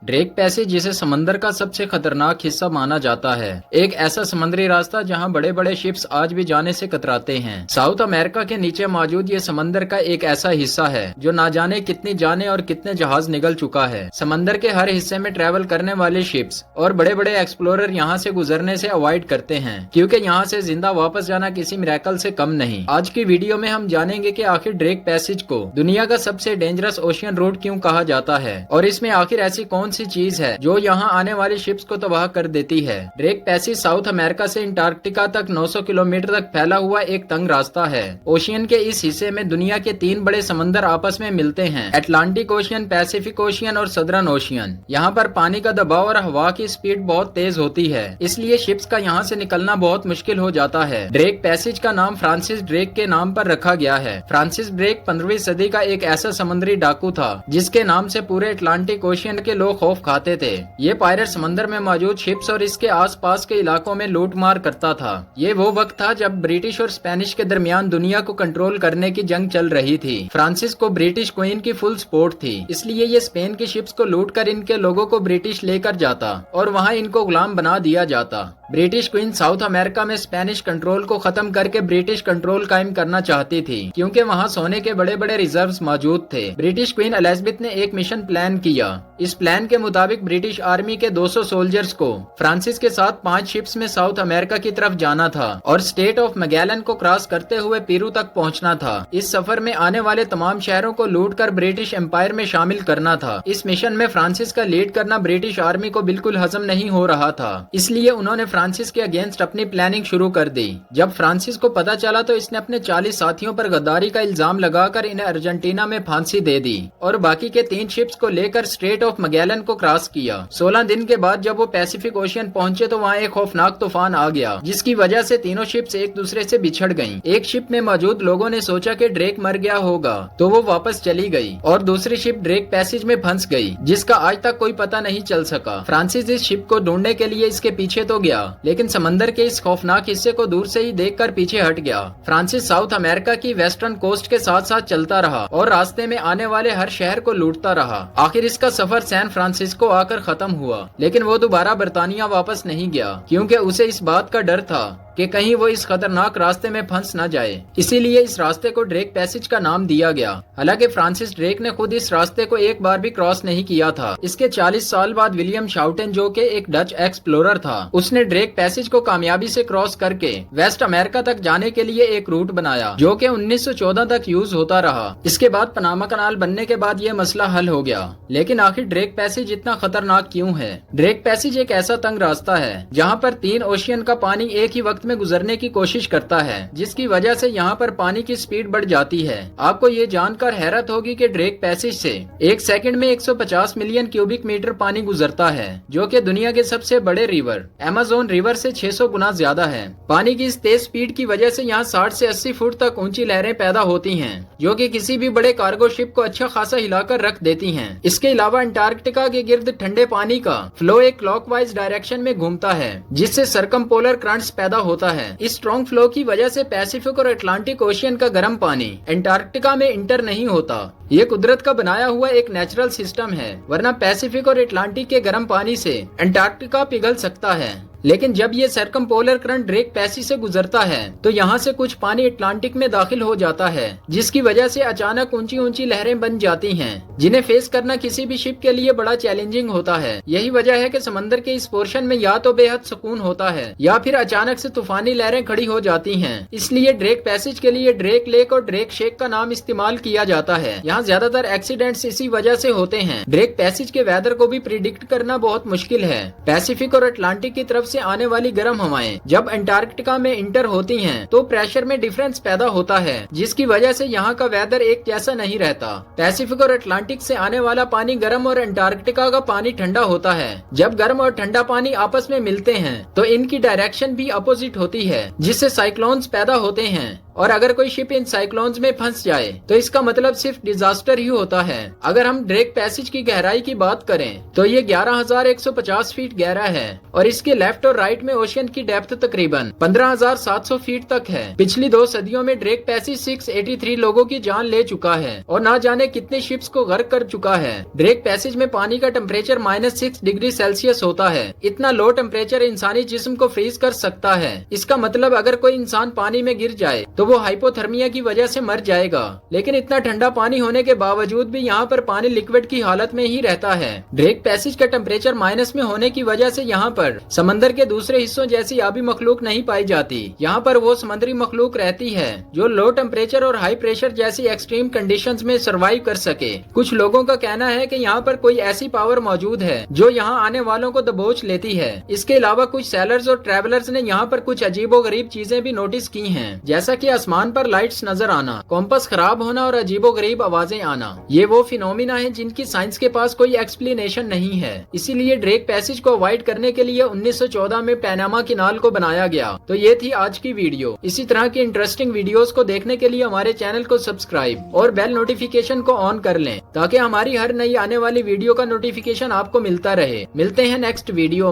Drake passage जिसे समंदर का सबसे खतरनाक हिस्सा माना जाता है, एक ऐसा समुद्री रास्ता जहां बड़े बड़े शिप्स आज भी जाने से कतराते हैं। साउथ अमेरिका के नीचे मौजूद ये समंदर का एक ऐसा हिस्सा है जो ना जाने कितनी जाने और कितने जहाज निगल चुका है। समंदर के हर हिस्से में ट्रेवल करने वाले शिप्स और बड़े बड़े एक्सप्लोरर यहाँ से गुजरने से अवॉइड करते हैं, क्योंकि यहाँ से जिंदा वापस जाना किसी मिरेकल से कम नहीं। आज की वीडियो में हम जानेंगे कि आखिर ड्रेक पैसेज को दुनिया का सबसे डेंजरस ओशियन रूट क्यों कहा जाता है और इसमें आखिर ऐसी कौन सी चीज है जो यहाँ आने वाली शिप्स को तबाह कर देती है। ड्रेक पैसेज साउथ अमेरिका से अंटार्कटिका तक 900 किलोमीटर तक फैला हुआ एक तंग रास्ता है। ओशियन के इस हिस्से में दुनिया के 3 बड़े समंदर आपस में मिलते हैं, अटलांटिक ओशियन, पैसिफिक ओशियन और सदर्न ओशियन। यहाँ पर पानी का दबाव और हवा की स्पीड बहुत तेज होती है, इसलिए शिप्स का यहाँ से निकलना बहुत मुश्किल हो जाता है। ड्रेक पैसेज का नाम फ्रांसिस ड्रेक के नाम पर रखा गया है। फ्रांसिस ड्रेक 15वीं सदी का एक ऐसा समुद्री डाकू था जिसके नाम से पूरे अटलांटिक ओशियन के लोग खौफ खाते थे। ये पायरेट समंदर में मौजूद शिप्स और इसके आसपास के इलाकों में लूटमार करता था। ये वो वक्त था जब ब्रिटिश और स्पेनिश के दरमियान दुनिया को कंट्रोल करने की जंग चल रही थी। फ्रांसिस को ब्रिटिश क्वीन की फुल सपोर्ट थी, इसलिए ये स्पेन की शिप्स को लूटकर इनके लोगों को ब्रिटिश लेकर जाता और वहाँ इनको गुलाम बना दिया जाता। ब्रिटिश क्वीन साउथ अमेरिका में स्पेनिश कंट्रोल को खत्म करके ब्रिटिश कंट्रोल कायम करना चाहती थी, क्योंकि वहाँ सोने के बड़े बड़े रिजर्व्स मौजूद थे। ब्रिटिश क्वीन एलिजाबेथ ने एक मिशन प्लान किया। इस प्लान के मुताबिक ब्रिटिश आर्मी के 200 सोल्जर्स को फ्रांसिस के साथ 5 शिप्स में साउथ अमेरिका की तरफ जाना था और स्टेट ऑफ मैगेलन को क्रॉस करते हुए पेरू तक पहुंचना था। इस सफर में आने वाले तमाम शहरों को लूटकर ब्रिटिश एम्पायर में शामिल करना था। इस मिशन में फ्रांसिस का लीड करना ब्रिटिश आर्मी को बिल्कुल हजम नहीं हो रहा था, इसलिए उन्होंने फ्रांसिस के अगेंस्ट अपनी प्लानिंग शुरू कर दी। जब फ्रांसिस को पता चला तो इसने अपने 40 साथियों पर गद्दारी का इल्जाम लगाकर इन्हें अर्जेंटीना में फांसी दे दी और बाकी के 3 शिप्स को लेकर स्ट्रेट ऑफ मैगेलन को क्रॉस किया। 16 दिन के बाद जब वो पैसिफिक ओशियन पहुंचे तो वहाँ एक खौफनाक तूफान आ गया, जिसकी वजह से तीनों शिप्स एक दूसरे से बिछड़ गयी। एक शिप में मौजूद लोगों ने सोचा कि ड्रेक मर गया होगा, तो वो वापस चली गई और दूसरी शिप ड्रेक पैसेज में फंस गई, जिसका आज तक कोई पता नहीं चल सका। फ्रांसिस इस शिप को ढूंढने के लिए इसके पीछे तो गया, लेकिन समंदर के इस खौफनाक हिस्से को दूर से ही देखकर पीछे हट गया। फ्रांसिस साउथ अमेरिका की वेस्टर्न कोस्ट के साथ साथ चलता रहा और रास्ते में आने वाले हर शहर को लूटता रहा। आखिर इसका सफर सैन फ्रांसिस्को आकर खत्म हुआ, लेकिन वो दोबारा बर्तानिया वापस नहीं गया, क्योंकि उसे इस बात का डर था कि कहीं वो इस खतरनाक रास्ते में फंस न जाए। इसीलिए इस रास्ते को ड्रेक पैसेज का नाम दिया गया। हालांकि फ्रांसिस ड्रेक ने खुद इस रास्ते को एक बार भी क्रॉस नहीं किया था। इसके 40 साल बाद विलियम शाउटेन, जो कि एक डच एक्सप्लोरर था, उसने ड्रेक पैसेज को कामयाबी से क्रॉस करके वेस्ट अमेरिका तक जाने के लिए एक रूट बनाया, जो कि 1914 तक यूज होता रहा। इसके बाद पनामा कनाल बनने के बाद ये मसला हल हो गया। लेकिन आखिर ड्रेक पैसेज इतना खतरनाक क्यों है? ड्रेक पैसेज एक ऐसा तंग रास्ता है जहाँ पर 3 ओशियन का पानी एक ही वक्त में गुजरने की कोशिश करता है, जिसकी वजह से यहाँ पर पानी की स्पीड बढ़ जाती है। आपको ये जानकर हैरत होगी कि ड्रेक पैसेज से एक सेकंड में 150 मिलियन क्यूबिक मीटर पानी गुजरता है, जो कि दुनिया के सबसे बड़े रिवर अमेज़न रिवर से 600 गुना ज्यादा है। पानी की इस तेज स्पीड की वजह से यहाँ 60 से 80 फुट तक ऊंची लहरें पैदा होती हैं, जो कि किसी भी बड़े कार्गो शिप को अच्छा खासा हिलाकर रख देती हैं। इसके अलावा अंटार्कटिका के गिर्द ठंडे पानी का फ्लो एक क्लॉकवाइज डायरेक्शन में घूमता है, जिससे सरकमपोलर करंट्स पैदा होता है। इस स्ट्रॉन्ग फ्लो की वजह से पैसिफिक और अटलांटिक ओशियन का गर्म पानी अंटार्कटिका में इंटर नहीं होता। ये कुदरत का बनाया हुआ एक नेचुरल सिस्टम है, वरना पैसिफिक और अटलांटिक के गर्म पानी से अंटार्कटिका पिघल सकता है। लेकिन जब ये सरकमपोलर करंट ड्रेक पैसेज से गुजरता है तो यहाँ से कुछ पानी अटलांटिक में दाखिल हो जाता है, जिसकी वजह से अचानक ऊंची ऊंची लहरें बन जाती हैं, जिन्हें फेस करना किसी भी शिप के लिए बड़ा चैलेंजिंग होता है। यही वजह है कि समंदर के इस पोर्शन में या तो बेहद सुकून होता है या फिर अचानक से तूफानी लहरें खड़ी हो जाती हैं। इसलिए ड्रेक पैसेज के लिए ड्रेक लेक और ड्रेक शेक का नाम इस्तेमाल किया जाता है। यहाँ ज्यादातर एक्सीडेंट्स इसी वजह से होते हैं। ड्रेक पैसेज के वेदर को भी प्रिडिक्ट करना बहुत मुश्किल है। पैसिफिक और अटलांटिक की तरफ से आने वाली गर्म हवाएं जब अंटार्कटिका में इंटर होती हैं, तो प्रेशर में डिफरेंस पैदा होता है, जिसकी वजह से यहाँ का वेदर एक जैसा नहीं रहता। पैसिफिक और अटलांटिक से आने वाला पानी गर्म और अंटार्कटिका का पानी ठंडा होता है। जब गर्म और ठंडा पानी आपस में मिलते हैं तो इनकी डायरेक्शन भी अपोजिट होती है, जिससे साइक्लोन्स पैदा होते हैं। और अगर कोई शिप इन साइक्लोन्स में फंस जाए तो इसका मतलब सिर्फ डिजास्टर ही होता है। अगर हम ड्रेक पैसेज की गहराई की बात करें तो ये 11,150 फीट गहरा है और इसके लेफ्ट और राइट में ओशियन की डेप्थ तकरीबन 15,700 फीट तक है। पिछली 2 सदियों में ड्रेक पैसेज 683 लोगों की जान ले चुका है और ना जाने कितने शिप्स को गर्क कर चुका है। ड्रेक पैसेज में पानी का टेम्परेचर -6 डिग्री सेल्सियस होता है। इतना लो टेम्परेचर इंसानी जिस्म को फ्रीज कर सकता है। इसका मतलब अगर कोई इंसान पानी में गिर जाए तो वो हाइपोथर्मिया की वजह से मर जाएगा। लेकिन इतना ठंडा पानी होने के बावजूद भी यहाँ पर पानी लिक्विड की हालत में ही रहता है। ड्रेक पैसेज का टेम्परेचर माइनस में होने की वजह से यहाँ पर समंदर के दूसरे हिस्सों जैसी आबी मखलूक नहीं पाई जाती। यहाँ पर वो समुद्री मखलूक रहती है जो लो टेम्परेचर और हाई प्रेशर जैसी एक्सट्रीम कंडीशंस में सर्वाइव कर सके। कुछ लोगों का कहना है कि यहाँ पर कोई ऐसी पावर मौजूद है जो यहाँ आने वालों को दबोच लेती है। इसके अलावा कुछ सैलर्स और ट्रैवलर्स ने यहाँ पर कुछ अजीबोगरीब चीजें भी नोटिस की हैं, जैसा कि आसमान पर लाइट्स नजर आना, कॉम्पस खराब होना और अजीबोगरीब आवाजें आना। ये वो फिनोमिना है जिनकी साइंस के पास कोई एक्सप्लेनेशन नहीं है। इसीलिए ड्रेक पैसेज को अवॉइड करने के लिए 1914 में पैनामा कैनाल को बनाया गया। तो ये थी आज की वीडियो। इसी तरह की इंटरेस्टिंग वीडियोस को देखने के लिए हमारे चैनल को सब्सक्राइब और बेल नोटिफिकेशन को ऑन कर लें ताकि हमारी हर नई आने वाली वीडियो का नोटिफिकेशन आपको मिलता रहे। मिलते हैं नेक्स्ट वीडियो में।